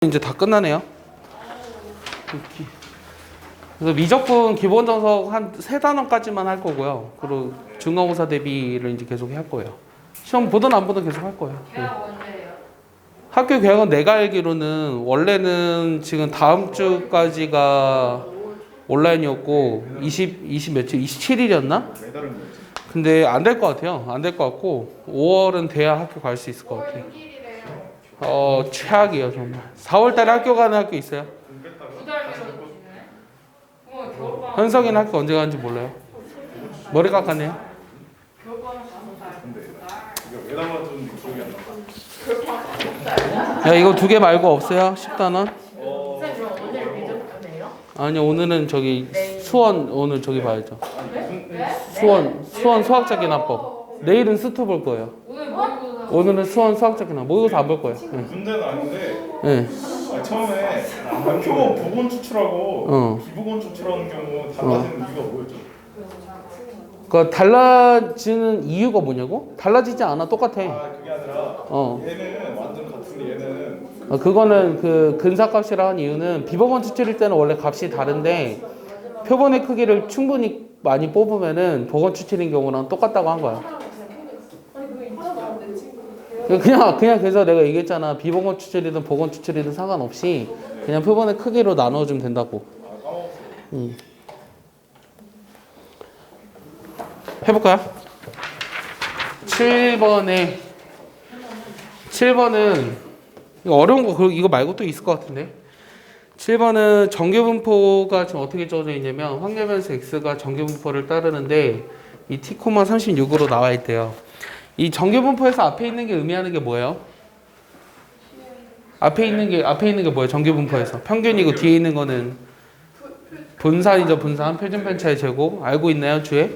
이제 다 끝나네요. 그래서 미적분 기본 정석 한 3단원까지만 할 거고요. 그리고 중간고사 대비를 이제 계속 할 거예요. 시험 보든 안 보든 계속 할 거예요. 계약 언제예요? 학교 계약은 내가 알기로는 원래는 지금 다음 주까지가 온라인이었고 20 며칠 27일이었나? 근데 안 될 것 같아요. 안 될 것 같고 5월은 돼야 학교 갈 수 있을 것 5월 같아요. 6일이래요. 최악이에요 정말. 4월 달에 학교 가는 학교 있어요. 2달 미뤄지네. 어머, 겨울방학. 현석이는 학교 언제 가는지 몰라요. 머리 깎았네요. 겨울방학 5달. 왜 나왔는지 기억이 안 나. 야 이거 2개 말고 없어요? 10단원? 선생님 그럼 오늘 미적분이에요? 아니 오늘은 저기 수원 오늘 저기 봐야죠. 네? 수원 수학자 개납법. 내일은 스투 볼 거예요. 오늘 모의고사. 오늘은 수원 수학자 개납. 모의고사 안 볼 거예요. 응. 문제는 아닌데 네. 처음에 표본 부분 추출하고 어. 기부분 추출하는 경우 달라지는 이유가 뭐였죠? 그 달라지는 이유가 뭐냐고? 달라지지 않아. 똑같아. 그게 아니라 얘는 완전 같은데 얘는 그거는 그 근사값이라 한 이유는 비법원 추출일 때는 원래 값이 다른데 표본의 크기를 충분히 많이 뽑으면은 복원 추출인 경우랑 똑같다고 한 거야. 그냥 그래서 내가 얘기했잖아. 비복원 추출이든 복원 추출이든 상관없이 그냥 표본의 크기로 나눠주면 된다고. 해볼까요? 7번은 이거 어려운 거 이거 말고 또 있을 것 같은데. 7번은 정규분포가 지금 어떻게 짜져 있냐면 확률변수 x가 정규분포를 따르는데 이 t, 36으로 나와 있대요. 이 정규분포에서 앞에 있는 게 의미하는 게 뭐예요? 앞에 있는 게 뭐예요? 정규분포에서 평균이고 뒤에 있는 거는 분산이죠. 분산 표준 편차의 제곱 알고 있나요? 주에?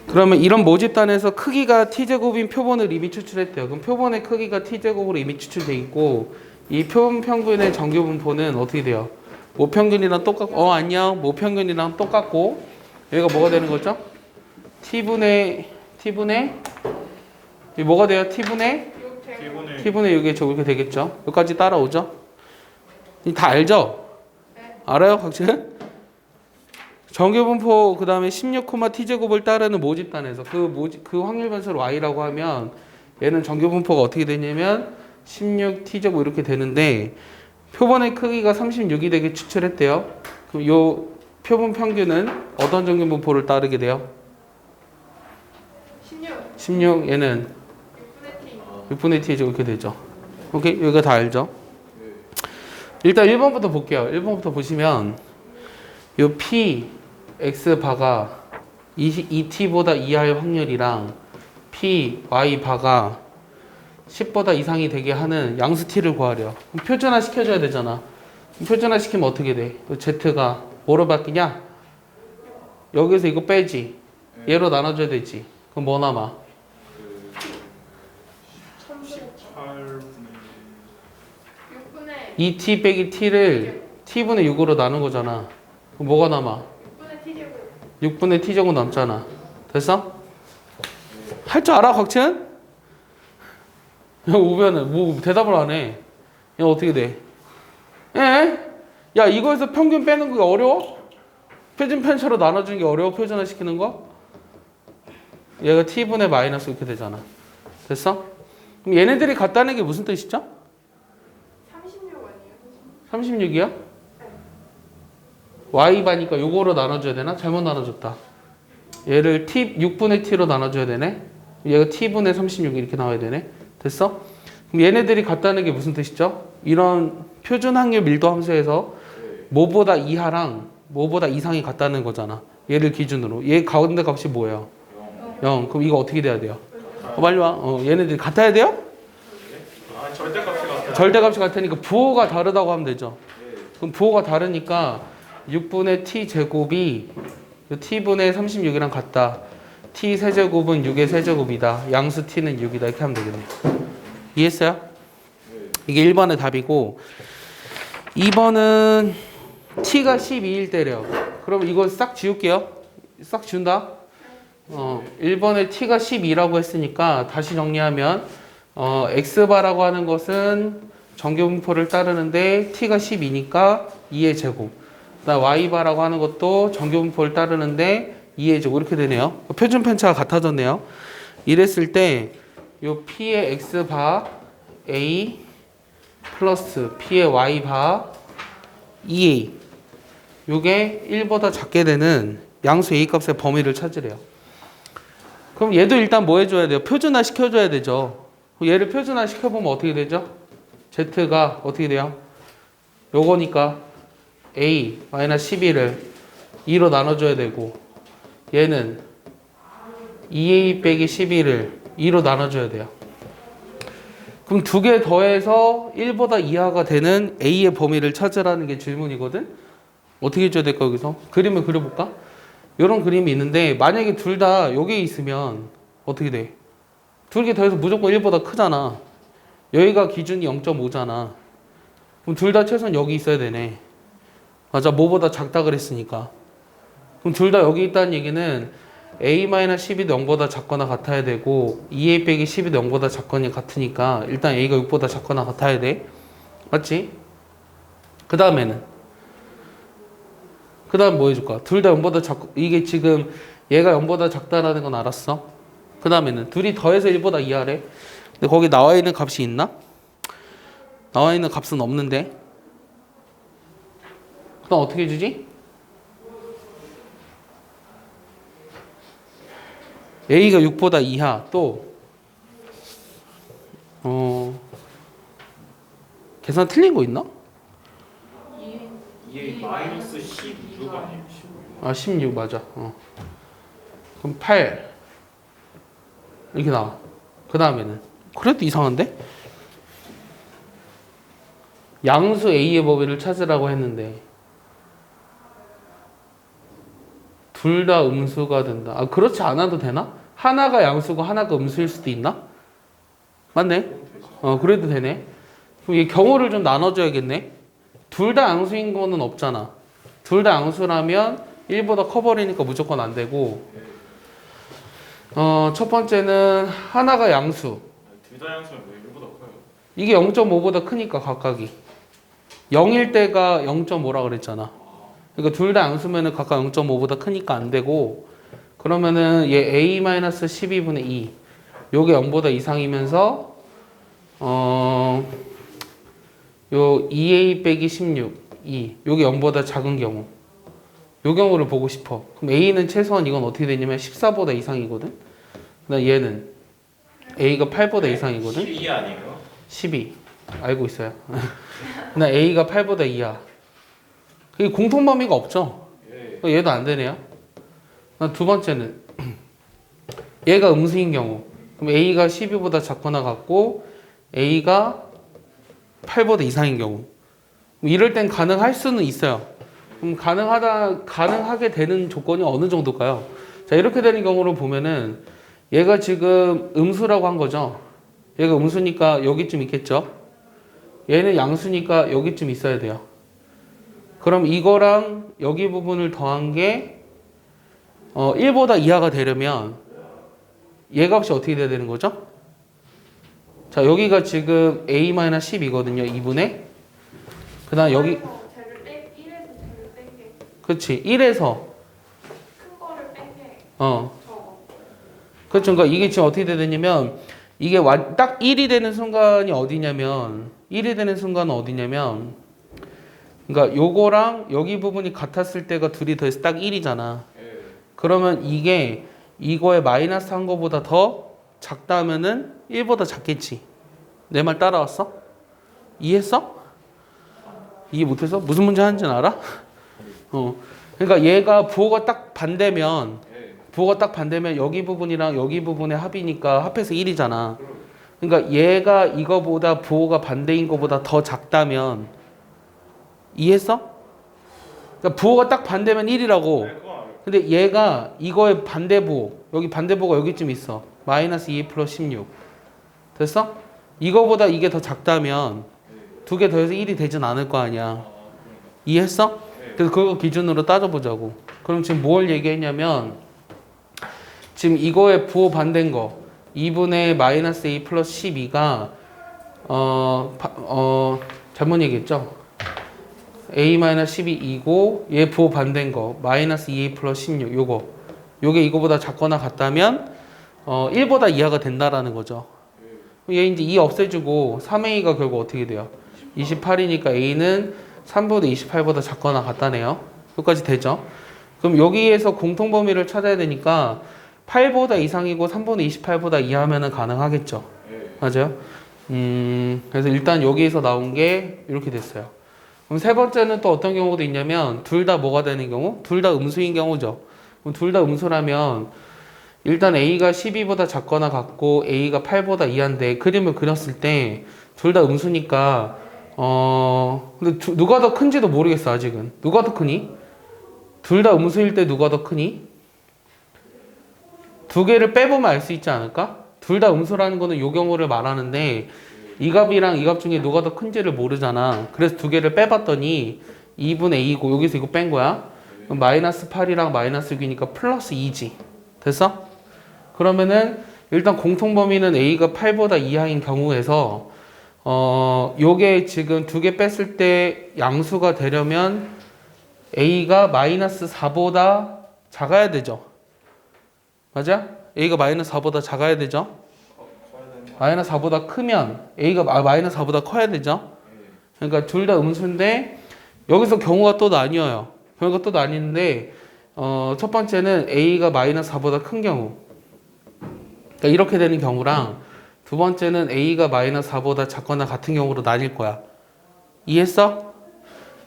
그러면 이런 모집단에서 크기가 t제곱인 표본을 이미 추출했대요. 그럼 표본의 크기가 t제곱으로 이미 추출돼 있고 이 표본 평균의 정규분포는 어떻게 돼요? 모평균이랑 똑같고 안녕 모평균이랑 똑같고 여기가 뭐가 되는 거죠? t분의 이 뭐가 돼요? t분의 6에 저렇게 되겠죠? 여기까지 따라오죠? 다 알죠? 알아요? 각자? 정규분포 그 다음에 16, t제곱을 따르는 모집단에서 그 확률 변수를 y라고 하면 얘는 정규분포가 어떻게 되냐면 16 t제곱 이렇게 되는데 표본의 크기가 36이 되게 추출했대요. 그럼 요 표본 평균은 어떤 정규분포를 따르게 돼요? 16 얘는 6분의 t 제곱 이렇게 되죠. 오케이? 여기가 다 알죠? 일단 1번부터 볼게요. 1번부터 보시면 요 p x 바가 2t보다 이하의 확률이랑 p y 바가 10보다 이상이 되게 하는 양수 t를 구하래요. 그럼 표준화 시켜줘야 되잖아. 표준화 시키면 어떻게 돼? z가 뭐로 바뀌냐? 여기서 이거 빼지. 얘로 나눠줘야 되지. 그럼 뭐 남아? 2t 빼기 t를 t분의 6으로 나눈 거잖아. 그럼 뭐가 남아? 6분의 t제곱 남잖아. 됐어? 할 줄 알아, 곽천? 야, 오변은 뭐 대답을 안 해. 야, 어떻게 돼? 에? 야, 이거에서 평균 빼는 거 어려워? 표준 편차로 나눠주는 게 어려워? 표준화 시키는 거? 얘가 t분의 마이너스 이렇게 되잖아. 됐어? 그럼 얘네들이 같다는 게 무슨 뜻이죠? 36이요? y바니까 요거로 나눠줘야 되나? 잘못 나눠줬다. 얘를 t 6분의 t로 나눠줘야 되네. 얘가 t분의 36 이렇게 나와야 되네. 됐어? 그럼 얘네들이 같다는 게 무슨 뜻이죠? 이런 표준 확률 밀도 함수에서 뭐보다 이하랑 뭐보다 이상이 같다는 거잖아. 얘를 기준으로. 얘 가운데 값이 뭐예요? 0. 그럼 이거 어떻게 돼야 돼요? 빨리 와. 얘네들이 같아야 돼요? 절대값이 같으니까 부호가 다르다고 하면 되죠. 그럼 부호가 다르니까 6분의 t 제곱이 t분의 36이랑 같다. t 세제곱은 6의 세제곱이다. 양수 t는 6이다. 이렇게 하면 되겠네. 이해했어요? 이게 1번의 답이고 2번은 t가 12일 때래요. 그럼 이거 싹 지울게요. 싹 지운다. 1번에 t가 12라고 했으니까 다시 정리하면 x바라고 하는 것은 정규분포를 따르는데 t가 12니까 2의 제곱. 그다음 y바라고 하는 것도 정규분포를 따르는데 2의 제곱 이렇게 되네요. 표준 편차가 같아졌네요. 이랬을 때 요 p의 x바 a 플러스 p의 y바 2a 요게 1보다 작게 되는 양수 a 값의 범위를 찾으래요. 그럼 얘도 일단 뭐 해줘야 돼요? 표준화 시켜줘야 되죠. 얘를 표준화 시켜보면 어떻게 되죠? z가 어떻게 돼요? 요거니까 a 마이너스 12를 2로 나눠줘야 되고 얘는 2a 빼기 12를 2로 나눠줘야 돼요. 그럼 두 개 더해서 1보다 이하가 되는 a의 범위를 찾으라는 게 질문이거든? 어떻게 해줘야 될까 여기서? 그림을 그려볼까? 이런 그림이 있는데 만약에 둘 다 여기에 있으면 어떻게 돼? 두 개 더해서 무조건 1보다 크잖아. 여기가 기준이 0.5잖아. 그럼 둘 다 최소한 여기 있어야 되네. 맞아, 뭐보다 작다 그랬으니까. 그럼 둘 다 여기 있다는 얘기는 a-12도 0보다 작거나 같아야 되고 2a 빼기 12도 0보다 작거나 같으니까 일단 a가 6보다 작거나 같아야 돼. 맞지? 그 다음에는 그 다음 뭐 해줄 거야? 둘 다 0보다 작고 이게 지금 얘가 0보다 작다라는 건 알았어. 그 다음에는 둘이 더해서 1보다 이하래. 근데 거기 나와 있는 값이 있나? 나와 있는 값은 없는데 그럼 어떻게 해주지? a가 6보다 이하 또 계산 틀린 거 있나? 2a 마이너스 16 아니에요? 16. 아 16 맞아. 그럼 8 이렇게 나와. 그 다음에는 그래도 이상한데? 양수 a의 범위를 찾으라고 했는데 둘 다 음수가 된다. 아 그렇지 않아도 되나? 하나가 양수고 하나가 음수일 수도 있나? 맞네? 그래도 되네. 그럼 얘 경우를 좀 나눠줘야겠네. 둘 다 양수인 거는 없잖아. 둘 다 양수라면 1보다 커버리니까 무조건 안 되고 첫 번째는 하나가 양수. 둘 다 양수는 왜 1보다 커요? 이게 0.5보다 크니까 각각이 0일 때가 0.5라 그랬잖아. 그러니까 둘 다 양수면은 각각 0.5보다 크니까 안 되고 그러면은 얘 a-12분의 2 요게 0보다 이상이면서 요 2a 빼기 16 2 요게 0보다 작은 경우 요 경우를 보고 싶어. 그럼 a는 최소한 이건 어떻게 되냐면 14보다 이상이거든. 그다음 얘는 a가 8보다 이상이거든. 12 아니에요? 12 알고 있어요. 그다음 a가 8보다 이하. 그게 공통 범위가 없죠. 예. 얘도 안 되네요. 두 번째는 얘가 음수인 경우. 그럼 a가 12보다 작거나 같고 a가 8보다 이상인 경우. 이럴 땐 가능할 수는 있어요. 그럼 가능하게 되는 조건이 어느 정도일까요? 자, 이렇게 되는 경우를 보면은 얘가 지금 음수라고 한 거죠. 얘가 음수니까 여기쯤 있겠죠. 얘는 양수니까 여기쯤 있어야 돼요. 그럼 이거랑 여기 부분을 더한 게 1보다 이하가 되려면 얘 값이 어떻게 돼야 되는 거죠? 자, 여기가 지금 a-10이거든요. 2분의. 그 다음 여기 1에서 쟤를 뺀게 그렇지. 1에서 큰 거를 뺀게 저거. 저거. 그렇죠. 그러니까 이게 지금 어떻게 되냐면 이게 딱 1이 되는 순간이 어디냐면 1이 되는 순간은 어디냐면 그러니까 요거랑 여기 부분이 같았을 때가 둘이 더해서 딱 1이잖아. 예. 그러면 이게 이거에 마이너스 한 거보다 더 작다면은 1보다 작겠지. 내 말 따라왔어? 이해했어? 이해 못해서? 무슨 문제 하는지는 알아? 그러니까 얘가 부호가 딱 반대면 여기 부분이랑 여기 부분의 합이니까 합해서 1이잖아. 그러니까 얘가 이거보다 부호가 반대인 거보다 더 작다면 이해했어? 그러니까 부호가 딱 반대면 1이라고. 네, 그건 알아요. 근데 얘가 이거의 반대부호, 여기 반대부호가 여기쯤 있어. 마이너스 2 플러스 16. 됐어? 이거보다 이게 더 작다면 두 개 더해서 1이 되진 않을 거 아니야. 이해했어? 그래서 그거 기준으로 따져보자고. 그럼 지금 뭘 얘기했냐면 지금 이거의 부호 반대인 거 2분의 마이너스 2 플러스 12가 잘못 얘기했죠? a-12 2고 얘 부호 반대인 거 마이너스 2a 플러스 16 요게 이거보다 작거나 같다면 1보다 이하가 된다라는 거죠. 얘 이제 2 없애주고 3a가 결국 어떻게 돼요? 28이니까 a는 3분의 28보다 작거나 같다네요. 여기까지 되죠? 그럼 여기에서 공통 범위를 찾아야 되니까 8보다 이상이고 3분의 28보다 이하면은 가능하겠죠. 맞아요? 그래서 일단 여기에서 나온 게 이렇게 됐어요. 그럼 세 번째는 또 어떤 경우도 있냐면 둘 다 뭐가 되는 경우? 둘 다 음수인 경우죠. 그럼 둘 다 음수라면 일단 a가 12보다 작거나 같고 a가 8보다 이하인데 그림을 그렸을 때 둘 다 음수니까 근데 누가 더 큰지도 모르겠어 아직은. 누가 더 크니? 둘 다 음수일 때 누가 더 크니? 두 개를 빼보면 알 수 있지 않을까? 둘 다 음수라는 거는 요 경우를 말하는데 이 값이랑 이 값 중에 누가 더 큰지를 모르잖아. 그래서 두 개를 빼봤더니 2분의 A고 여기서 이거 뺀 거야. 그럼 마이너스 8이랑 마이너스 6이니까 플러스 2지. 됐어? 그러면은 일단 공통 범위는 A가 8보다 이하인 경우에서 요게 지금 두 개 뺐을 때 양수가 되려면 A가 마이너스 4보다 작아야 되죠. 맞아? A가 마이너스 4보다 작아야 되죠. 마이너스 4보다 크면 A가 마이너스 4보다 커야 되죠. 그러니까 둘 다 음수인데 여기서 경우가 또 나뉘어요. 경우가 또 나뉘는데 첫 번째는 A가 마이너스 4보다 큰 경우. 그러니까 이렇게 되는 경우랑 두 번째는 A가 마이너스 4보다 작거나 같은 경우로 나뉠 거야. 이해했어?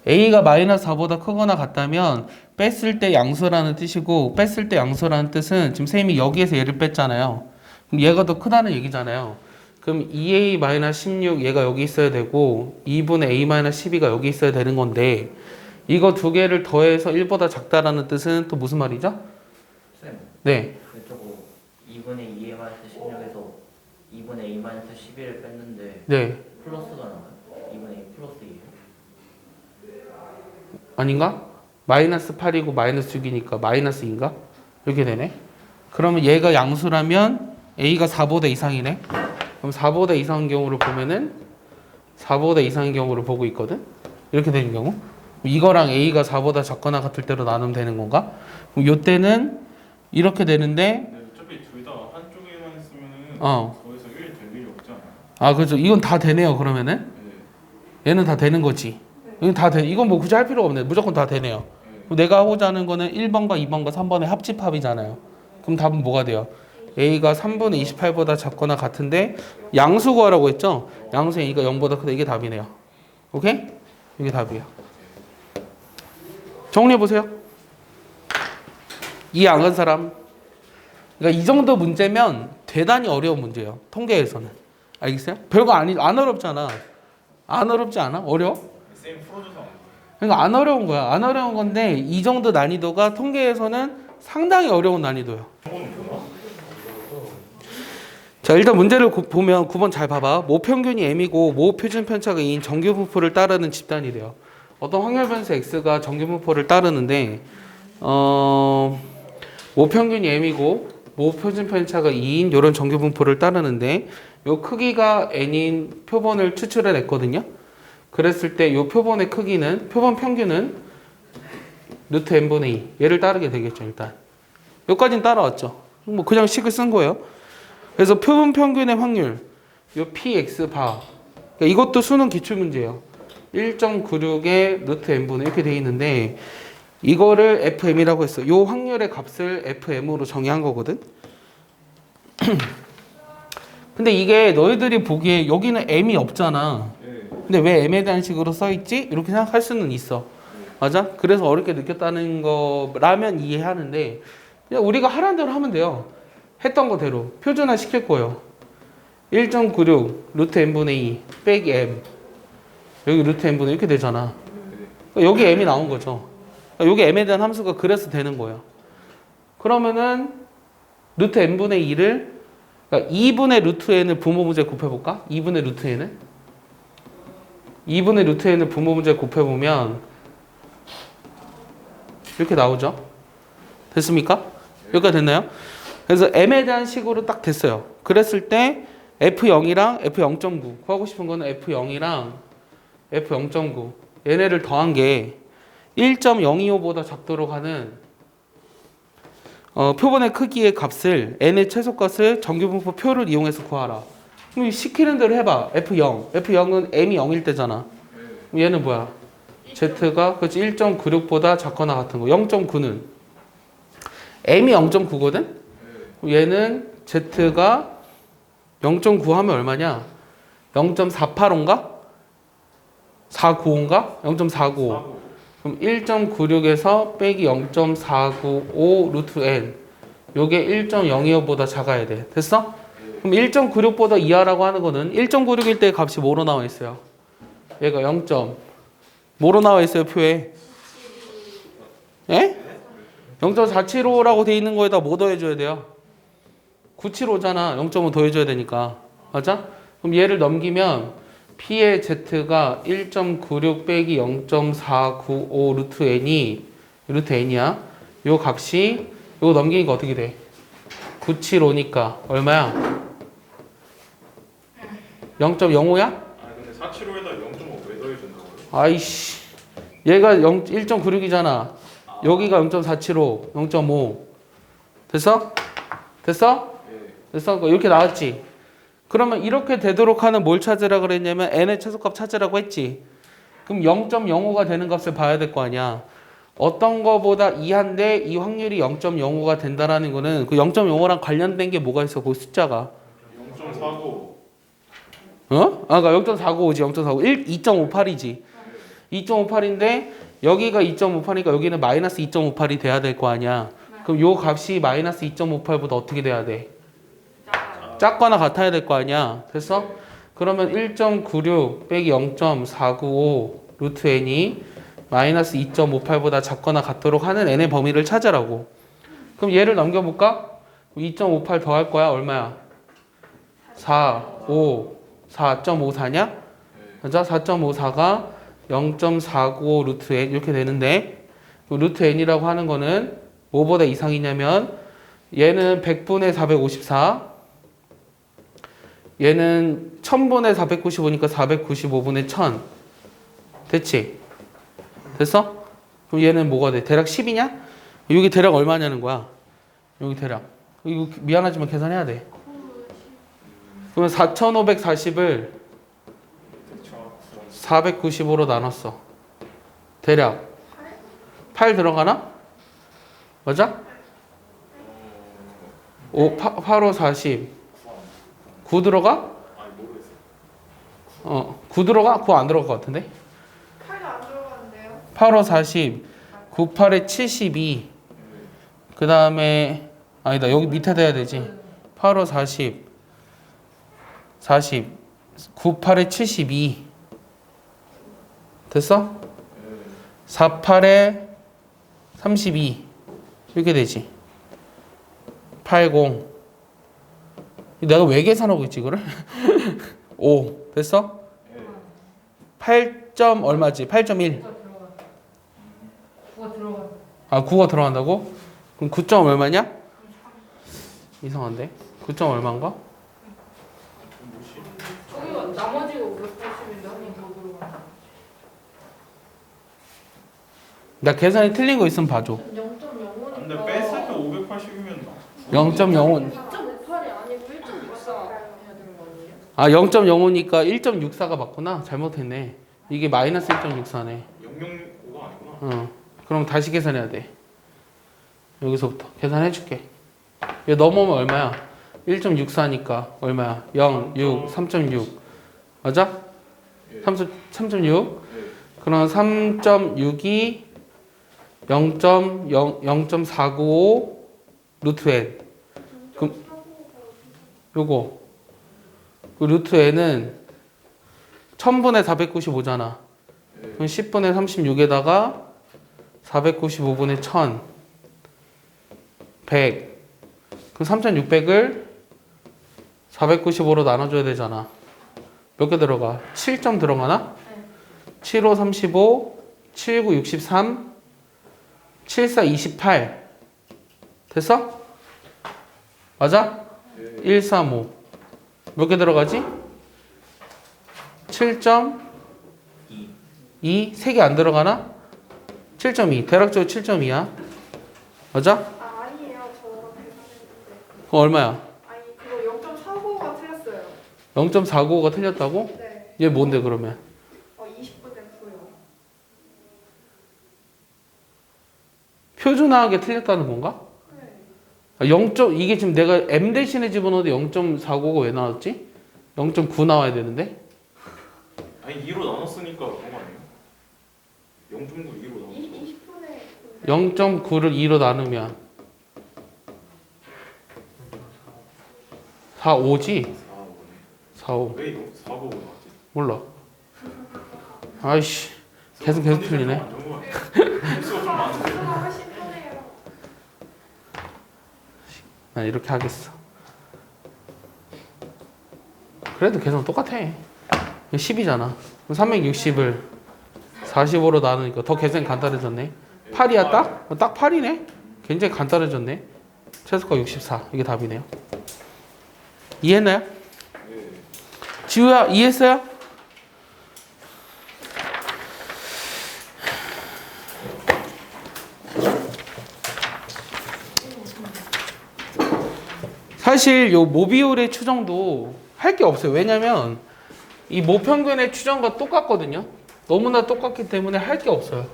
A가 마이너스 4보다 크거나 같다면 뺐을 때 양수라는 뜻이고 뺐을 때 양수라는 뜻은 지금 쌤이 여기에서 얘를 뺐잖아요. 그럼 얘가 더 크다는 얘기잖아요. 그럼 2a-16 얘가 여기 있어야 되고 2분의 a-12가 여기 있어야 되는 건데 이거 두 개를 더해서 1보다 작다라는 뜻은 또 무슨 말이죠? 쌤, 네. 저거 2분의 2a-16에서 2분의 a-11을 뺐는데 네. 플러스가 나와요? 2분의 2 플러스 2. 아닌가? 마이너스 8이고 마이너스 6이니까 마이너스 2인가? 이렇게 되네. 그러면 얘가 양수라면 A가 4보다 이상이네. 그럼 4보다 이상인 경우를 보면은 4보다 이상인 경우를 보고 있거든. 이렇게 되는 경우. 이거랑 A가 4보다 작거나 같을 때로 나누면 되는 건가? 그럼 요때는 이렇게 되는데 근데 어차피 둘 다 한쪽에만 있으면은 어. 거기서 1 될 일이 없지 않아요? 아, 그렇죠. 이건 다 되네요. 그러면은 네. 얘는 다 되는 거지. 이건 다 돼. 이건 뭐 굳이 할 필요가 없네. 무조건 다 되네요. 그럼 내가 하고자 하는 거는 1번과 2번과 3번의 합집합이잖아요. 그럼 답은 뭐가 돼요? A가 3분의 28보다 작거나 같은데 양수 구하라고 했죠? 양수 A가 0보다 크다. 이게 답이네요. 오케이? 이게 답이에요. 정리해보세요. 이해 안 간 사람? 그러니까 이 정도 문제면 대단히 어려운 문제예요. 통계에서는. 알겠어요? 별거 안 어렵잖아. 안 어렵지 않아? 어려워? 쌤 풀어줘서 안 돼요. 그러니까 안 어려운 거야. 안 어려운 건데 이 정도 난이도가 통계에서는 상당히 어려운 난이도예요. 자, 일단 문제를 보면 9번 잘 봐봐. 모평균이 m이고 모표준 편차가 2인 정규분포를 따르는 집단이래요. 어떤 확률 변수 x가 정규분포를 따르는데 모평균이 m이고 모표준 편차가 2인 이런 정규분포를 따르는데 요 크기가 n인 표본을 추출해 냈거든요. 그랬을 때 요 표본의 크기는 표본 평균은 루트 n분의 2 얘를 따르게 되겠죠. 일단 여기까지는 따라왔죠. 뭐 그냥 식을 쓴 거예요. 그래서 표본 평균의 확률 요 px 바 그러니까 이것도 수능 기출문제예요. 1.96의 루트 n분의 이렇게 돼 있는데 이거를 fm이라고 했어. 요 확률의 값을 fm으로 정의한 거거든. 근데 이게 너희들이 보기에 여기는 m이 없잖아. 근데 왜 m에 대한 식으로 써있지? 이렇게 생각할 수는 있어. 맞아? 그래서 어렵게 느꼈다는 거라면 이해하는데 그냥 우리가 하라는 대로 하면 돼요. 했던 거대로 표준화 시킬 거예요. 1.96 루트 n분의 2 빼기 m 여기 루트 n분의 이렇게 되잖아. 그러니까 여기 m이 나온 거죠. 그러니까 여기 m에 대한 함수가 그래서 되는 거예요. 그러면은 루트 n분의 2를 그러니까 2분의 루트 n을 부모 문제 곱해볼까? 2분의 루트 n을 2분의 루트 n을 부모 문제 곱해보면 이렇게 나오죠. 됐습니까? 여기까지 됐나요? 그래서 m에 대한 식으로 딱 됐어요. 그랬을 때 F0이랑 F0.9 구하고 싶은 거는 F0이랑 F0.9 얘네를 더한 게 1.025보다 작도록 하는 표본의 크기의 값을 n의 최소값을 정규분포 표를 이용해서 구하라. 그럼 시키는 대로 해봐. F0. F0은 m이 0일 때잖아. 그럼 얘는 뭐야? z가 그렇지 1.96보다 작거나 같은 거. 0.9는 m이 0.9거든? 얘는 z가 0.9 하면 얼마냐? 0.485인가? 495인가? 0.495. 그럼 1.96에서 빼기 0.495 루트 n. 요게 1.025보다 작아야 돼. 됐어? 그럼 1.96보다 이하라고 하는 거는 1.96일 때 값이 뭐로 나와 있어요? 얘가 0. 뭐로 나와 있어요, 표에? 예? 0.475라고 돼 있는 거에다 뭐 더해줘야 돼요? 975잖아. 0.5 더해줘야 되니까. 맞아? 그럼 얘를 넘기면 P의 Z가 1.96 빼기 0.495 루트 N이야. 요 값이 요거 넘기니까 어떻게 돼? 975니까 얼마야? 0.05야? 아니 근데 475에다 0.5 왜 더해준다고요? 아이씨. 얘가 1.96이잖아. 여기가 0.475, 0.5. 됐어? 됐어? 예. 됐어? 이렇게 나왔지? 그러면 이렇게 되도록 하는 뭘 찾으라 그랬냐면 n의 최소값 찾으라고 했지. 그럼 0.05가 되는 값을 봐야 될 거 아니야. 어떤 거보다 이한데 이 확률이 0.05가 된다라는 거는 그 0.05랑 관련된 게 뭐가 있어? 그 숫자가. 0.49. 어? 아, 그러니까 0.495지. 0.49. 2.58이지. 2.58인데 여기가 2.58이니까 여기는 마이너스 2.58이 돼야 될 거 아니야. 그럼 요 값이 마이너스 2.58보다 어떻게 돼야 돼? 작거나 같아야 될 거 아니야. 됐어? 그러면 1.96 빼기 0.495 루트 n이 마이너스 2.58보다 작거나 같도록 하는 n의 범위를 찾으라고. 그럼 얘를 넘겨볼까? 2.58 더할 거야. 얼마야? 4.54냐? 맞아? 4.54가 0.495 루트 n 이렇게 되는데 루트 n이라고 하는 거는 뭐보다 이상이냐면 얘는 100분의 454 얘는 1000분의 495니까 495분의 1000 됐지? 됐어? 그럼 얘는 뭐가 돼? 대략 10이냐? 여기 대략 얼마냐는 거야? 여기 대략 이거 미안하지만 계산해야 돼. 그러면 4540을 495로 나눴어. 대략 8 들어가나? 맞아? 8, 5, 40 9 들어가? 아니 모르겠어요. 9 들어가? 9 안 들어갈 것 같은데? 8도 안 들어가는데요? 8, 5, 40 9, 8에 72 그 다음에 아니다 여기 밑에 돼야 되지 8, 5, 40 9, 8에 72 됐어? 4, 8에 32 이렇게 되지 80 내가 왜 계산하고 있지 이거를? 5 됐어? 8점 얼마지? 8.1 9가 들어가. 아 9가 들어간다고? 그럼 9점 얼마냐? 이상한데? 9점 얼마인가? 저기가 나머지가 580인데 한번 더 들어가. 나 계산이 틀린 거 있으면 봐줘 0.05니까. 근데 뺐을 때 580이면 0.05 2.58이 아니고 1.64 해야 되는 거 아니에요? 아 0.05니까 1.64가 맞구나 잘못했네 이게 마이너스 1.64네 005가 아니구나. 그럼 다시 계산해야 돼 여기서부터 계산해줄게 이거 넘어오면 얼마야? 1.64니까 얼마야? 0, 6, 3.6 맞아? 예. 3.6 예. 그럼 3.6이 0.495 루트 n 그럼 요거 그 루트 n은 1000분의 495잖아 그럼 10분의 36에다가 495분의 1000 100 그럼 3600을 495로 나눠줘야 되잖아 몇 개 들어가? 7점 들어가나? 7, 5, 35 7, 9, 63 7, 4, 28 됐어? 맞아? 1, 3, 5 몇 개 들어가지? 7.2 2 3개 안 들어가나? 7.2 대략적으로 7.2야 맞아? 아 아니에요. 저랑 계산했는데. 그거 얼마야? 아니 그거 0.45가 틀렸어요. 0.495가 틀렸다고? 네. 얘 뭔데 그러면? 20분의 9요. 표준화하게 틀렸다는 건가? 네. 아, 0. 이게 지금 내가 m 대신에 집어넣어도 0.495가 왜 나왔지? 0.9 나와야 되는데? 아니 2로 나눴으니까 그런 거 아니에요? 0.9 2로 나눴어. 20분의 9. 0.9를 2로 나누면 4,5지? 4,5 왜 이거 4고 나왔지? 몰라 아이씨 계속 틀리네 횟수가 좀 많은데. 훨씬 편해요. 난 이렇게 하겠어 그래도 계속 똑같아 10이잖아 360을 45로 나누니까 더 계산이 간단해졌네 8이야 딱? 딱 8이네 굉장히 간단해졌네 최소가 64 이게 답이네요 이해했나요? 네. 지우야 이해했어요? 사실 요 모비율의 추정도 할 게 없어요. 왜냐면 이 모평균의 추정과 똑같거든요. 너무나 똑같기 때문에 할 게 없어요.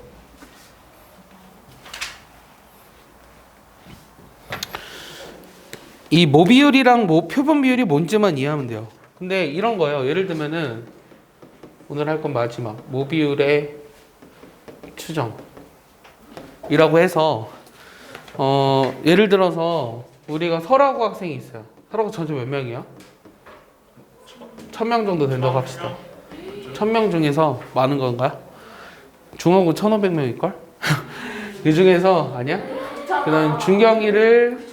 이 모비율이랑 표본 비율이 뭔지만 이해하면 돼요. 근데 이런 거예요. 예를 들면은 오늘 할 건 마지막 모비율의 추정이라고 해서 예를 들어서 우리가 설하고 학생이 있어요. 설하고 전체 몇 명이야? 1000명 정도 된다고 합시다. 1000명 중에서 많은 건가요? 중하고 1500명일걸? 그 중에서 아니야? 그 다음 준경이를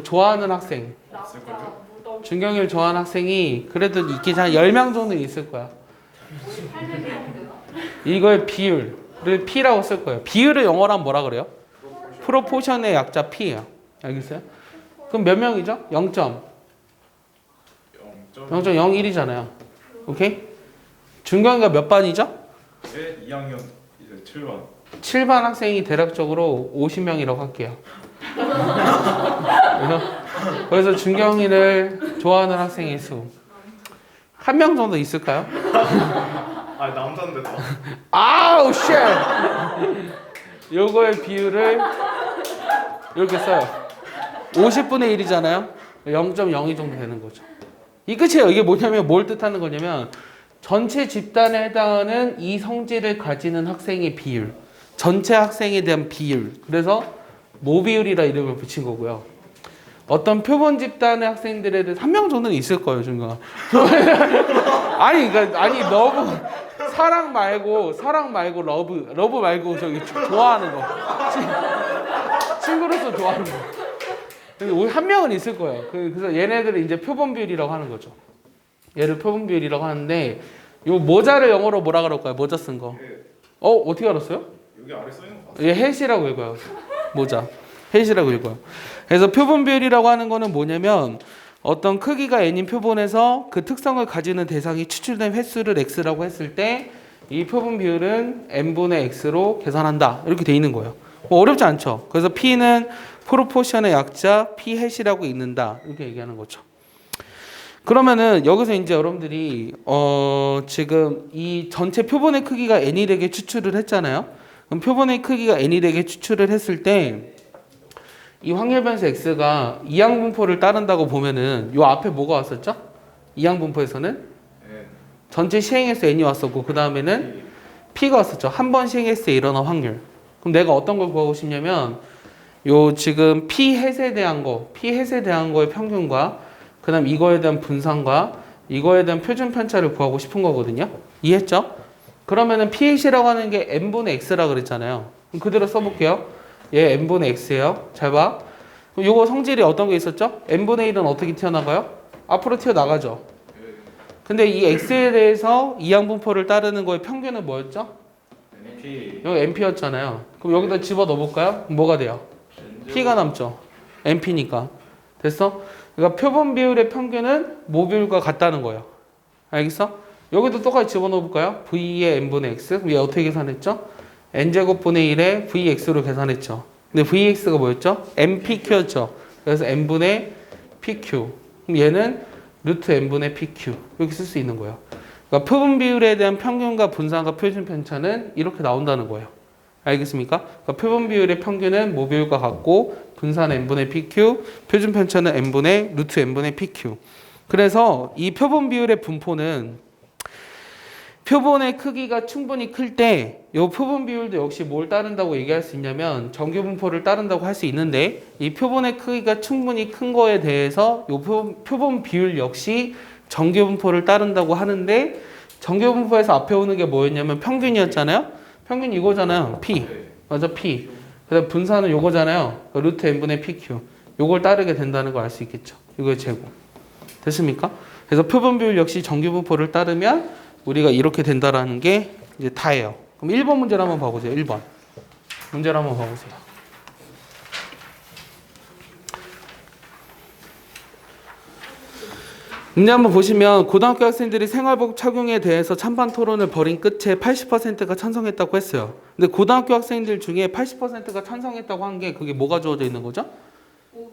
좋아하는 학생 없을걸요? 준경이를 좋아하는 학생이 그래도 있긴 한 10명 정도 있을 거야. 이거의 비율을 P라고 쓸 거예요. 비율을 영어로 하면 뭐라 그래요? 프로포션의 약자 P예요. 알겠어요? 그럼 몇 명이죠? 0.01이잖아요. 오케이? 준경이가 몇 반이죠? 네, 2학년 이제 7반. 7반 학생이 대략적으로 50명이라고 할게요. 그래서 준경이를 좋아하는 학생의 수. 한 명 정도 있을까요? 아 남자인데 다. 아우 쉣! 요거의 비율을 이렇게 써요. 50분의 1이잖아요. 0.02 정도 되는 거죠. 이 끝이에요. 이게 뭐냐면 뭘 뜻하는 거냐면 전체 집단에 해당하는 이 성질을 가지는 학생의 비율. 전체 학생에 대한 비율. 그래서 모비율이라 이름을 붙인 거고요. 어떤 표본 집단의 학생들에 대해서 한 명 정도는 있을 거예요, 중간. 아니, 그러니까 아니 너무 사랑 말고 러브 말고 저기 좋아하는 거. 친구로서 좋아하는 거. 근데 한 명은 있을 거예요. 그래서 얘네들을 이제 표본 비율이라고 하는 거죠. 얘를 표본 비율이라고 하는데 요 모자를 영어로 뭐라 그럴까요? 모자 쓴 거. 어떻게 알았어요? 여기 아래 써 있는 거 봤어. 얘 햇이라고 읽어요. 모자. 햇이라고 읽어요. 그래서 표본 비율이라고 하는 거는 뭐냐면 어떤 크기가 n인 표본에서 그 특성을 가지는 대상이 추출된 횟수를 x라고 했을 때 이 표본 비율은 n분의 x로 계산한다. 이렇게 돼 있는 거예요. 뭐 어렵지 않죠. 그래서 p는 프로포션의 약자 p 햇이라고 읽는다. 이렇게 얘기하는 거죠. 그러면은 여기서 이제 여러분들이 지금 이 전체 표본의 크기가 n이 되게 추출을 했잖아요. 그럼 표본의 크기가 n이 되게 추출을 했을 때 이 확률 변수 x가 이항분포를 따른다고 보면은 요 앞에 뭐가 왔었죠? 이항분포에서는 네. 전체 시행에서 n이 왔었고 그 다음에는 p가 왔었죠. 한 번 시행했을 때 일어난 확률. 그럼 내가 어떤 걸 구하고 싶냐면 요 지금 p 햇에 대한 거의 평균과 그 다음 이거에 대한 분산과 이거에 대한 표준 편차를 구하고 싶은 거거든요. 이해했죠? 그러면은 p햇이라고 하는 게 n분의 x라 그랬잖아요. 그럼 그대로 써볼게요. 얘 n분의 x예요. 잘 봐. 그럼 요거 성질이 어떤 게 있었죠? n분의 1은 어떻게 튀어나가요? 앞으로 튀어나가죠. 근데 이 x에 대해서 이항분포를 따르는 거의 평균은 뭐였죠? NP. 여기 np였잖아요. 그럼 여기다 집어 넣어볼까요? 뭐가 돼요? p가 남죠. np니까. 됐어? 그러니까 표본 비율의 평균은 모 비율과 같다는 거예요. 알겠어? 여기도 똑같이 집어넣어 볼까요? V의 n분의 x. 그럼 얘 어떻게 계산했죠? n제곱분의 1에 Vx로 계산했죠. 근데 Vx가 뭐였죠? npq였죠. 그래서 n분의 pq. 그럼 얘는 루트 n분의 pq. 이렇게 쓸 수 있는 거예요. 그러니까 표본 비율에 대한 평균과 분산과 표준 편차는 이렇게 나온다는 거예요. 알겠습니까? 그러니까 표본 비율의 평균은 모 비율과 같고 분산 n분의 pq, 표준 편차는 n분의 루트 n분의 pq. 그래서 이 표본 비율의 분포는 표본의 크기가 충분히 클 때 이 표본 비율도 역시 뭘 따른다고 얘기할 수 있냐면 정규 분포를 따른다고 할 수 있는데 이 표본의 크기가 충분히 큰 거에 대해서 이 표본 비율 역시 정규 분포를 따른다고 하는데 정규 분포에서 앞에 오는 게 뭐였냐면 평균이었잖아요. 평균 이거잖아요. P. 맞아, P. 그다음 분산은 요거잖아요. 루트 n분의 PQ. 요걸 따르게 된다는 걸 알 수 있겠죠. 이거의 제곱. 됐습니까? 그래서 표본 비율 역시 정규 분포를 따르면 우리가 이렇게 된다라는 게 이제 다예요. 그럼 1번 문제를 한번 봐보세요. 1번. 문제를 한번 봐보세요. 문제 한번 보시면 고등학교 학생들이 생활복 착용에 대해서 찬반 토론을 벌인 끝에 80%가 찬성했다고 했어요. 근데 고등학교 학생들 중에 80%가 찬성했다고 한 게 그게 뭐가 주어져 있는 거죠?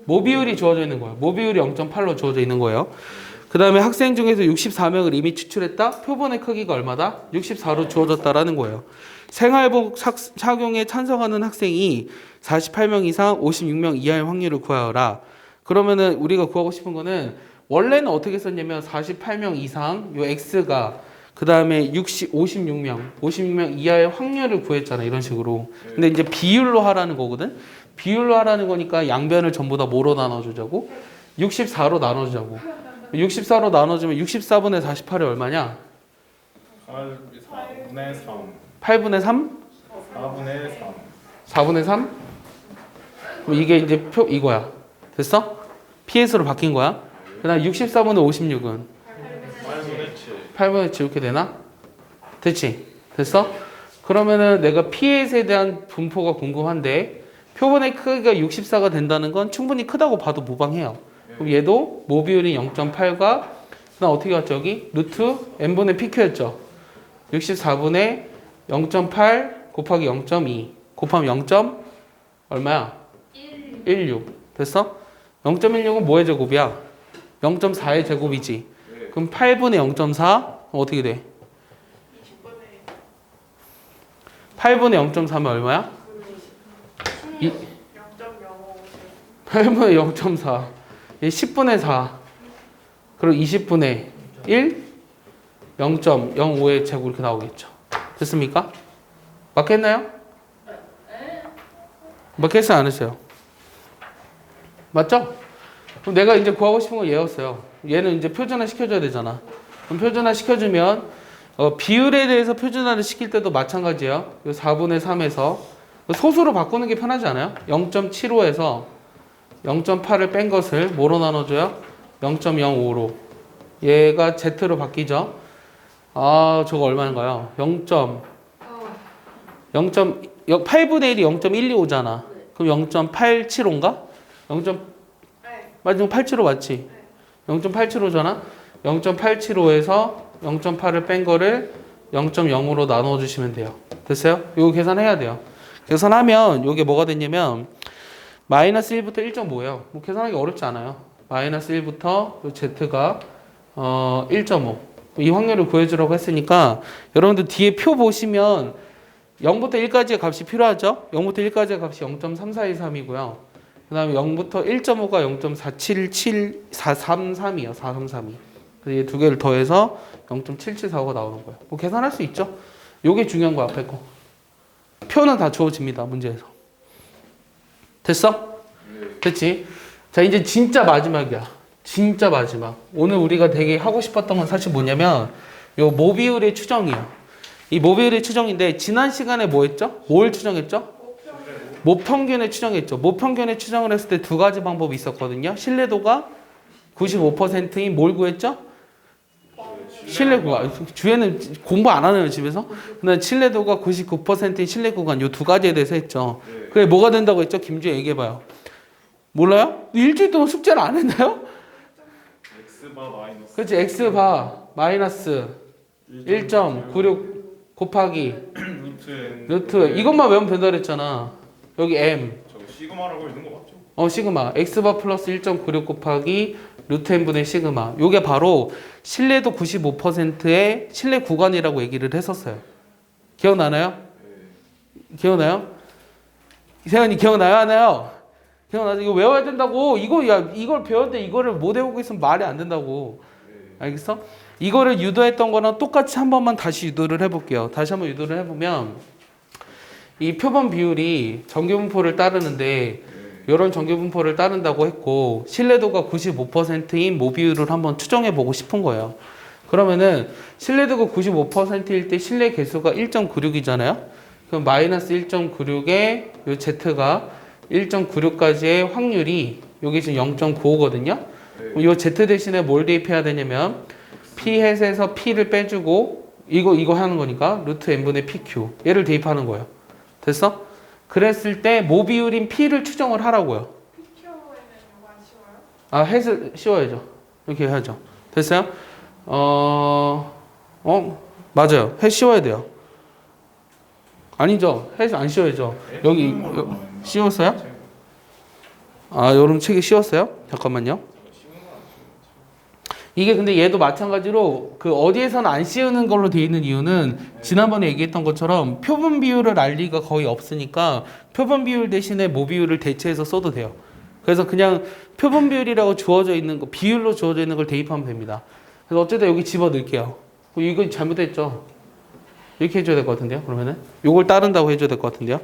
모비율이 주어져 있는 거예요. 모비율이 0.8로 주어져 있는 거예요. 그 다음에 학생 중에서 64명을 이미 추출했다? 표본의 크기가 얼마다? 64로 주어졌다라는 거예요. 생활복 착용에 찬성하는 학생이 48명 이상 56명 이하의 확률을 구하여라. 그러면은 우리가 구하고 싶은 거는 원래는 어떻게 썼냐면 48명 이상 요 x가 그 다음에 56명 이하의 확률을 구했잖아. 이런 식으로. 근데 이제 비율로 하라는 거거든. 비율로 하라는 거니까 양변을 전부 다 뭐로 나눠주자고? 64로 나눠주자고. 64로 나눠주면 64분의 48이 얼마냐? 8분의 3. 8분의 3? 4분의 3. 4분의 3? 그럼 이게 이제 이거야. 됐어? PS로 바뀐 거야. 그 다음 64분의 56은? 8분의 7. 8분의 7 이렇게 되나? 됐지? 됐어? 그러면은 내가 PS에 대한 분포가 궁금한데 표본의 크기가 64가 된다는 건 충분히 크다고 봐도 무방해요. 그럼 얘도 모 비율이 0.8과 그다음 어떻게 갔죠? 여기 루트 n분의 pq였죠. 64분의 0.8 곱하기 0.2 곱하면 0. 얼마야? 16. 됐어? 0.16은 뭐의 제곱이야? 0.4의 제곱이지. 그럼 8분의 0.4 어떻게 돼? 8분의 0.4면 얼마야? 8분의 0.4 10분의 4 그리고 20분의 1 0.05의 제곱 이렇게 나오겠죠. 됐습니까? 맞겠나요? 맞겠어요? 안 했어요? 맞죠? 그럼 내가 이제 구하고 싶은 건 얘였어요. 얘는 이제 표준화 시켜줘야 되잖아. 그럼 표준화 시켜주면 비율에 대해서 표준화를 시킬 때도 마찬가지예요. 4분의 3에서 소수로 바꾸는 게 편하지 않아요? 0.75에서 0.8을 뺀 것을 뭐로 나눠줘요? 0.05로. 얘가 Z로 바뀌죠? 아, 저거 얼마인가요? 8분의 1이 0.125잖아. 그럼 0.875인가? 0. 맞아, 875 맞지? 0.875잖아? 0.875에서 0.8을 뺀 거를 0.0으로 나눠주시면 돼요. 됐어요? 이거 계산해야 돼요. 계산하면 이게 뭐가 됐냐면 마이너스 1부터 1.5예요. 뭐 계산하기 어렵지 않아요. 마이너스 1부터 Z가 1.5. 이 확률을 구해주라고 했으니까 여러분들 뒤에 표 보시면 0부터 1까지의 값이 필요하죠? 0부터 1까지의 값이 0.3423이고요. 그 다음에 0부터 1.5가 0.4773433이에요. 433이. 그래서 이 두 개를 더해서 0.7745가 나오는 거예요. 뭐 계산할 수 있죠? 요게 중요한 거 앞에 거. 표는 다 주어집니다. 문제에서. 됐어? 됐지? 자, 이제 진짜 마지막이야. 진짜 마지막. 오늘 우리가 되게 하고 싶었던 건 사실 뭐냐면 요 모비율의 추정이에요. 이 모비율의 추정인데 지난 시간에 뭐 했죠? 뭘 추정했죠? 모평균을 추정했죠. 모평균을 추정을 했을 때 두 가지 방법이 있었거든요. 신뢰도가 95%인 뭘 구했죠? 신뢰 구간. 주에는 공부 안 하네요, 집에서. 근데 신뢰도가 99%인 신뢰 구간 요 두 가지에 대해서 했죠. 그게 뭐가 된다고 했죠? 김주혜 얘기해봐요. 몰라요? 일주일 동안 숙제를 안 했나요? X바 마이너스 그렇지. X바 마이너스 1.96 곱하기 루트 이것만 외우면 된다 그랬잖아. 여기 M 저거 시그마라고 있는 거 맞죠? 시그마 X바 플러스 1.96 곱하기 루트 N분의 시그마. 요게 바로 신뢰도 95%의 신뢰 구간이라고 얘기를 했었어요. 기억나나요? 기억나요? 세연이 기억나요? 하나요? 기억나죠? 이거 외워야 된다고. 이걸 배웠는데 이거를 못 외우고 있으면 말이 안 된다고. 알겠어? 이거를 유도했던 거랑 똑같이 한 번만 다시 유도를 해볼게요. 다시 한번 유도를 해보면 이 표본 비율이 정규분포를 따르는데 이런 정규분포를 따른다고 했고 신뢰도가 95%인 모비율을 한번 추정해 보고 싶은 거예요. 그러면은 신뢰도가 95%일 때 신뢰 개수가 1.96이잖아요. 그럼 마이너스 1.96에 요 Z가 1.96까지의 확률이 여기 지금 0.95거든요. 요 Z 대신에 뭘 대입해야 되냐면 P 햇에서 P를 빼주고 이거 하는 거니까 루트 N분의 PQ 얘를 대입하는 거예요. 됐어? 그랬을 때 모비율인 P를 추정을 하라고요. PQ에는 이거 안 쉬워요? 아, 햇을 씌워야죠. 이렇게 해야죠. 됐어요? 맞아요. 햇 씌워야 돼요. 아니죠. 햇 안 씌워야죠. 여기 씌웠어요? 여러분 책에 씌웠어요? 잠깐만요. 이게 근데 얘도 마찬가지로 그 어디에서는 안 씌우는 걸로 돼 있는 이유는 지난번에 얘기했던 것처럼 표본 비율을 알 리가 거의 없으니까 표본 비율 대신에 모비율을 대체해서 써도 돼요. 그래서 그냥 표본 비율이라고 주어져 있는 거, 비율로 주어져 있는 걸 대입하면 됩니다. 그래서 어쨌든 여기 집어 넣을게요. 이거 잘못했죠? 이렇게 해줘야 될 것 같은데요. 그러면은 요걸 따른다고 해줘야 될 것 같은데요.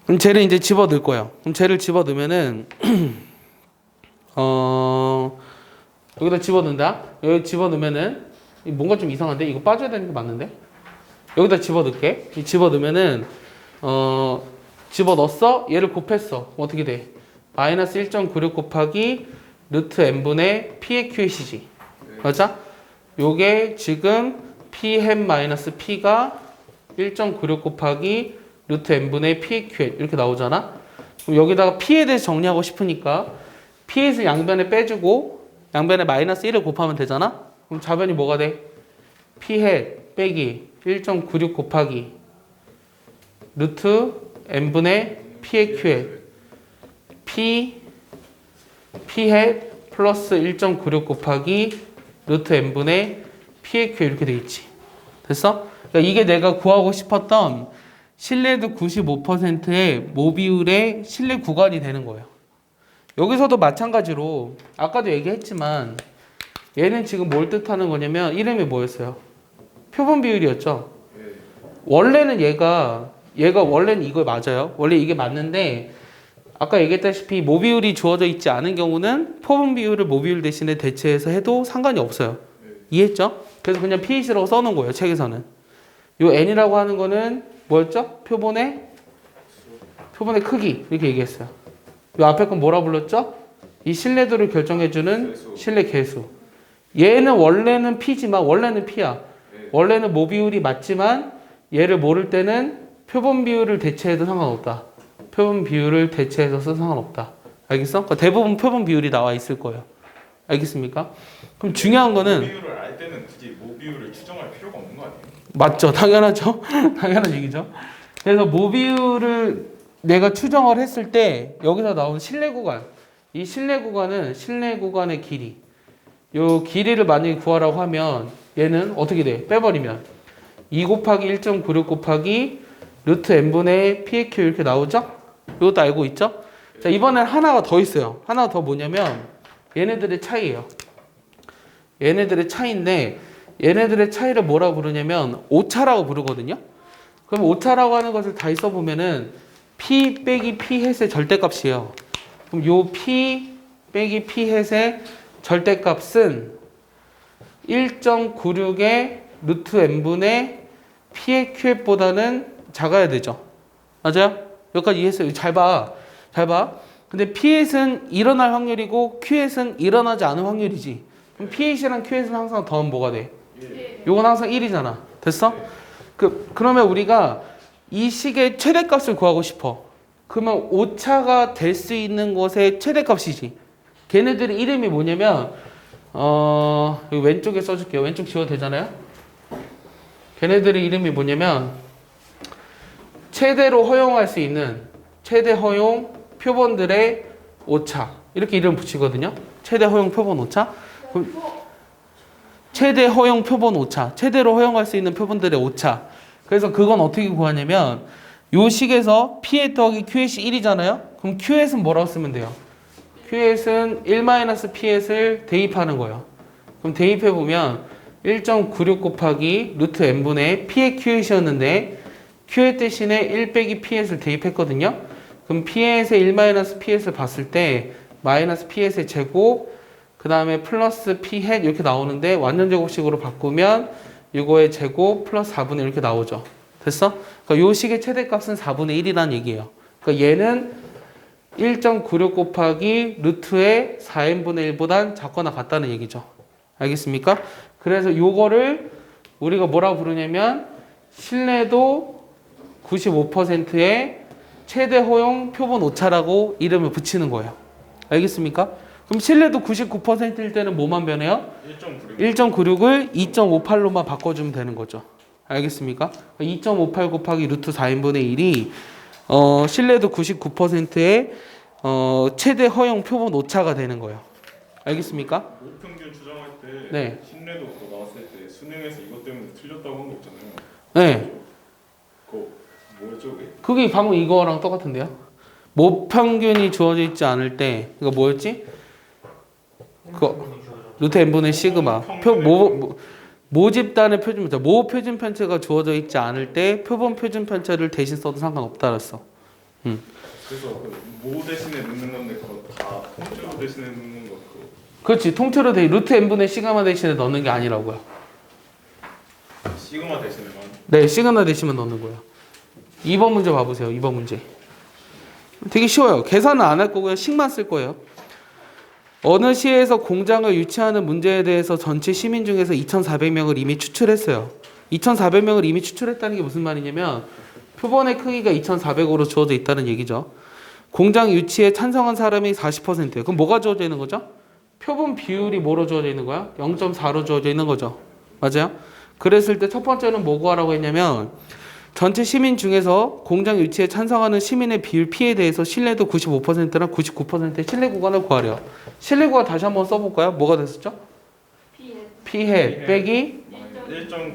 그럼 쟤를 이제 집어 넣을 거예요. 그럼 쟤를 집어 넣으면은 여기다 집어넣는다. 여기 집어넣으면은 뭔가 좀 이상한데 이거 빠져야 되는 게 맞는데? 여기다 집어넣을게. 집어넣으면은 집어넣었어. 얘를 곱했어. 어떻게 돼? 마이너스 1.96 곱하기 루트 n분의 p의 q의 c지. 맞아? 요게 지금 p 햄 마이너스 p가 1.96 곱하기 루트 n분의 p의 q 이렇게 나오잖아. 그럼 여기다가 p에 대해서 정리하고 싶으니까 p에서 양변에 빼주고 양변에 마이너스 1을 곱하면 되잖아? 그럼 좌변이 뭐가 돼? p 햇 빼기 1.96 곱하기 루트 n분의 p의 q햇 p 햇 플러스 1.96 곱하기 루트 n분의 p의 q 이렇게 돼 있지. 됐어? 그러니까 이게 내가 구하고 싶었던 신뢰도 95%의 모비율의 신뢰 구간이 되는 거예요. 여기서도 마찬가지로 아까도 얘기했지만 얘는 지금 뭘 뜻하는 거냐면 이름이 뭐였어요? 표본 비율이었죠. 원래는 얘가 원래는 이거 맞아요. 원래 이게 맞는데 아까 얘기했다시피 모비율이 주어져 있지 않은 경우는 표본 비율을 모비율 대신에 대체해서 해도 상관이 없어요. 이해했죠? 그래서 그냥 pH라고 써놓은 거예요. 책에서는. 요 n이라고 하는 거는 뭐였죠? 표본의 크기 이렇게 얘기했어요. 요 앞에 건 뭐라 불렀죠? 이 신뢰도를 결정해주는 신뢰 개수. 얘는 원래는 p지만 원래는 p야. 원래는 모비율이 맞지만 얘를 모를 때는 표본 비율을 대체해도 상관없다. 표본 비율을 대체해서 써도 상관없다. 알겠어? 그러니까 대부분 표본 비율이 나와 있을 거예요. 알겠습니까? 그럼 중요한 거는 모비율을 알 때는 굳이 모비율을 추정할 필요가 없는 거 아니에요? 맞죠? 당연하죠? 당연한 얘기죠. 그래서 모비율을 내가 추정을 했을 때 여기서 나온 신뢰 구간, 이 신뢰 구간은 신뢰 구간의 길이. 요 길이를 만약에 구하라고 하면 얘는 어떻게 돼? 빼버리면 2 곱하기 1.96 곱하기 루트 n분의 p의 q 이렇게 나오죠? 이것도 알고 있죠? 자, 이번엔 하나가 더 있어요. 하나가 더 뭐냐면 얘네들의 차이예요. 얘네들의 차이인데 얘네들의 차이를 뭐라고 부르냐면 오차라고 부르거든요. 그럼 오차라고 하는 것을 다시 써보면은 p 빼기 p 햇의 절대값이에요. 그럼 요 p 빼기 p 햇의 절대값은 1.96의 루트 n분의 p의 q햇보다는 작아야 되죠. 맞아요? 여기까지 이해했어요. 잘 봐. 잘 봐. 근데 p햇은 일어날 확률이고 q햇은 일어나지 않을 확률이지. 그럼 p햇이랑 q햇은 항상 더하면 뭐가 돼? 요건 항상 1이잖아. 됐어? 그러면 우리가 이 식의 최대값을 구하고 싶어. 그러면 오차가 될 수 있는 것의 최대값이지. 걔네들의 이름이 뭐냐면 여기 왼쪽에 써줄게요. 왼쪽 지워도 되잖아요. 걔네들의 이름이 뭐냐면 최대로 허용할 수 있는 최대 허용 표본들의 오차 이렇게 이름 붙이거든요. 최대 허용 표본 오차. 그럼 최대 허용 표본 오차. 최대로 허용할 수 있는 표본들의 오차. 그래서 그건 어떻게 구하냐면 요 식에서 P의 더하기 QS이 1이잖아요. 그럼 QS는 뭐라고 쓰면 돼요? QS는 1-Ps를 대입하는 거예요. 그럼 대입해 보면 1.96 곱하기 루트 n분의 P의 QS였는데 Q의 대신에 1 빼기 Ps를 대입했거든요. 그럼 Ps의 1-Ps를 봤을 때 마이너스 Ps의 제곱 그 다음에 플러스 P 햇 이렇게 나오는데 완전 제곱식으로 바꾸면 이거의 제곱 플러스 4분의 1 이렇게 나오죠. 됐어? 그러니까 요 식의 최대값은 4분의 1이라는 얘기예요. 그러니까 얘는 1.96 곱하기 루트의 4n분의 1보단 작거나 같다는 얘기죠. 알겠습니까? 그래서 요거를 우리가 뭐라고 부르냐면 신뢰도 95%의 최대 허용 표본 오차라고 이름을 붙이는 거예요. 알겠습니까? 그럼 신뢰도 99%일 때는 뭐만 변해요? 1.96을 2.58로만 바꿔주면 되는 거죠. 알겠습니까? 2.58 곱하기 루트 4n분의 1이 신뢰도 99%의 최대 허용 표본 오차가 되는 거예요. 알겠습니까? 모평균 추정할 때 네. 신뢰도 그거 나왔을 때 수능에서 이것 때문에 틀렸다고 한 거 있잖아요. 네. 그거 뭐였죠 그게? 그게 방금 이거랑 똑같은데요. 모평균이 주어져 있지 않을 때 이거 뭐였지? 그거 루트 n분의 시그마 모집단의 표준 편차 모 표준 편차가 주어져 있지 않을 때 표본 표준 편차를 대신 써도 상관없다 그랬어. 그래서 그모 대신에 넣는 건데 그거 다 통째로 대신에 넣는 거 그거. 그렇지. 통째로 루트 n분의 시그마 대신에 넣는 게 아니라고요. 시그마 대신에만. 네, 시그마 대신에 넣는 거예요. 2번 문제 봐보세요. 2번 문제. 되게 쉬워요. 계산은 안 할 거고요. 식만 쓸 거예요. 어느 시에서 공장을 유치하는 문제에 대해서 전체 시민 중에서 2,400명을 이미 추출했어요. 2,400명을 이미 추출했다는 게 무슨 말이냐면 표본의 크기가 2,400으로 주어져 있다는 얘기죠. 공장 유치에 찬성한 사람이 40%예요. 그럼 뭐가 주어져 있는 거죠? 표본 비율이 뭐로 주어져 있는 거야? 0.4로 주어져 있는 거죠. 맞아요? 그랬을 때 첫 번째는 뭐 구하라고 했냐면 전체 시민 중에서 공장 유치에 찬성하는 시민의 비율 P에 대해서 신뢰도 95%랑 99%의 신뢰 구간을 구하래요. 신뢰 구간 다시 한번 써볼까요? 뭐가 됐었죠? P해 빼기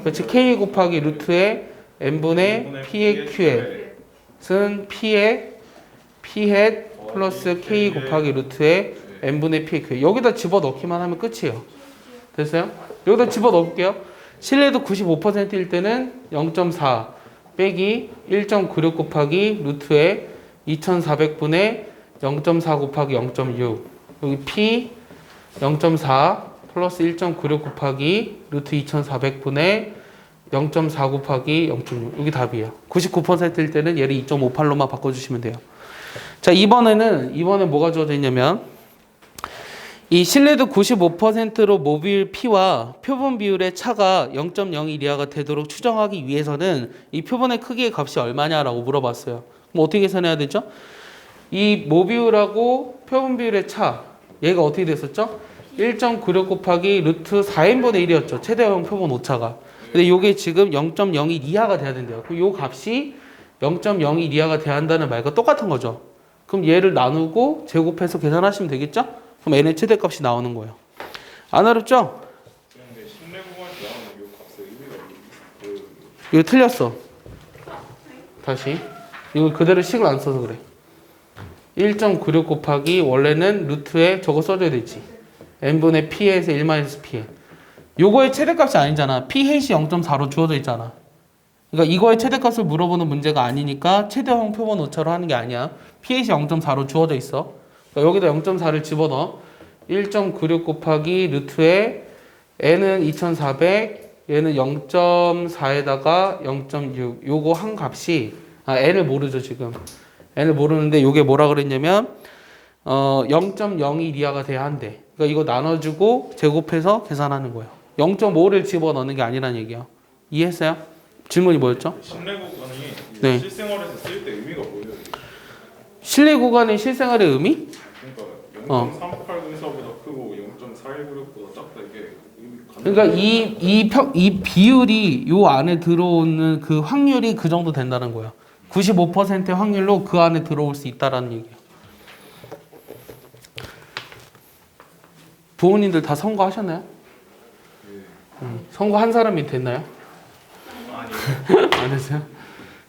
그렇지 K 곱하기 루트의 n분의 P의 Q햇은 P해 플러스 K 곱하기 루트의 n분의 P의 Q 여기다 집어넣기만 하면 끝이에요. 됐어요? 여기다 집어넣을게요. 신뢰도 95%일 때는 0.4 빼기 1.96 곱하기 루트의 2400분의 0.4 곱하기 0.6 여기 P 0.4 플러스 1.96 곱하기 루트 2400분의 0.4 곱하기 0.6 여기 답이에요. 99%일 때는 얘를 2.58로만 바꿔주시면 돼요. 자 이번에 뭐가 주어져 있냐면 이 신뢰도 95%로 모빌 P와 표본 비율의 차가 0.01 이하가 되도록 추정하기 위해서는 이 표본의 크기의 값이 얼마냐라고 물어봤어요. 그럼 어떻게 계산해야 되죠? 이 모비율하고 표본 비율의 차 얘가 어떻게 됐었죠? 1.96 곱하기 루트 4n분의 1이었죠. 최대형 표본 오차가. 근데 이게 지금 0.01 이하가 돼야 된대요. 그럼 이 값이 0.01 이하가 돼야 한다는 말과 똑같은 거죠. 그럼 얘를 나누고 제곱해서 계산하시면 되겠죠? 그럼 n의 최대값이 나오는 거예요. 안 어렵죠? 근데 신뢰 구간이 나오는 이 값의 의미가 이거 틀렸어. 다시. 이거 그대로 식을 안 써서 그래. 1.96 곱하기 원래는 루트에 저거 써줘야 되지. n분의 p에서 1-p. 요거의 최대값이 아니잖아. p 햇이 0.4로 주어져 있잖아. 그러니까 이거의 최대값을 물어보는 문제가 아니니까 최대형 표본 오차로 하는 게 아니야. p 햇이 0.4로 주어져 있어. 여기다 0.4를 집어넣어. 1.96 곱하기 루트에 n은 2400, 얘는 0.4에다가 0.6. 요거 한 값이 n을 모르죠 지금. n을 모르는데 요게 뭐라 그랬냐면 0.01 이하가 돼야 한대. 그러니까 이거 나눠주고 제곱해서 계산하는 거예요. 0.5를 집어넣는 게 아니란 얘기야. 이해했어요? 질문이 뭐였죠? 신뢰 구간이 네. 실생활에서 쓸 때 의미가 뭐예요? 신뢰 구간의 실생활의 의미? 그러니까 0.389에서보다 크고 0.419보다 작고 그러니까 이 비율이 요 안에 들어오는 그 확률이 그 정도 된다는 거야. 95%의 확률로 그 안에 들어올 수 있다라는 얘기야. 부모님들 다 선거하셨나요? 선거한 사람이 됐나요? 아니요. 안 했어요?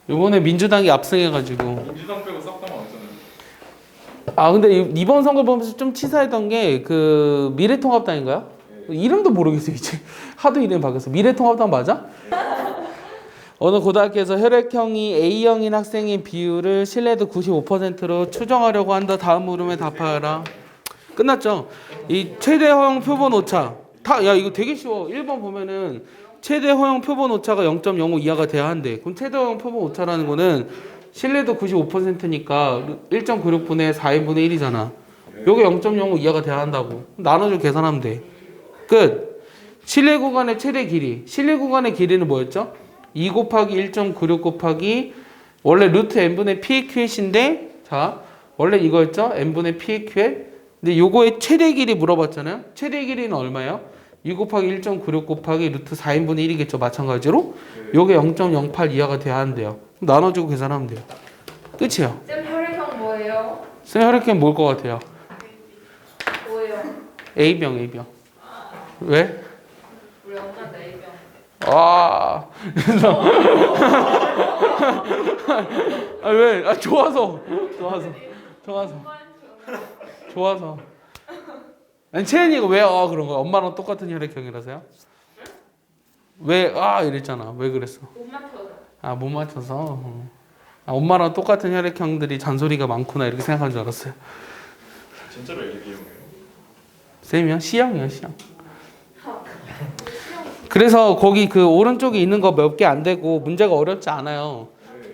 이번에 민주당이 압승해가지고. 민주당 빼고 싹 다 망했잖아요. 아 근데 이번 선거 보면서 좀 치사했던 게 그 미래통합당인가요? 이름도 모르겠어요 이제. 하도 이름 바뀌었어. 미래통합당 맞아? 어느 고등학교에서 혈액형이 A형인 학생의 비율을 신뢰도 95%로 추정하려고 한다. 다음 물음에 답하라. 끝났죠? 이 최대 허용 표본 오차. 야 이거 되게 쉬워. 1번 보면은 최대 허용 표본 오차가 0.05 이하가 돼야 한대. 그럼 최대 허용 표본 오차라는 거는 신뢰도 95%니까 1.96분의 4인분의 1이잖아. 요게 0.05 이하가 돼야 한다고. 나눠서 계산하면 돼. 끝. 신뢰 구간의 최대 길이. 신뢰 구간의 길이는 뭐였죠? 2 곱하기 1.96 곱하기 원래 루트 n분의 p의 q인데 자 원래 이거였죠? n분의 p의 q에 근데 요거의 최대 길이 물어봤잖아요. 최대 길이는 얼마예요? 2 곱하기 1.96 곱하기 루트 4인분의 1이겠죠. 마찬가지로 요게 0.08 이하가 돼야 한대요. 나눠주고 계산하면 돼요. 끝이에요. 쌤 혈액형 뭐예요? 쌤 혈액형 뭘 것 같아요? 뭐예요? A병. 왜? 우리 엄마한테 A병. 아, 그래서 아 왜? 아 좋아서. 아니 채연이가 왜 그런 거야? 엄마랑 똑같은 혈액형이라서요? 왜 이랬잖아. 왜 그랬어? 못 맞춰서. 아 못 맞춰서. 아 엄마랑 똑같은 혈액형들이 잔소리가 많구나 이렇게 생각한 줄 알았어요. 진짜로 AB형이에요? 쌤이요? C형이요, C형. 그래서 거기 그 오른쪽에 있는 거 몇 개 안 되고 문제가 어렵지 않아요.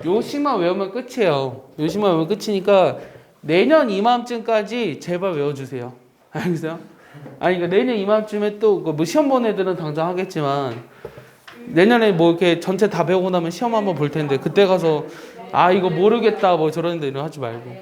요 식만 외우면 끝이에요. 요 식만 외우면 끝이니까 내년 이맘쯤까지 제발 외워주세요. 알겠어요? 아니 그러니까 내년 이맘쯤에 또 뭐 시험 본 애들은 당장 하겠지만 내년에 뭐 이렇게 전체 다 배우고 나면 시험 한번 볼 텐데 그때 가서 이거 모르겠다 뭐 저런 데는 하지 말고.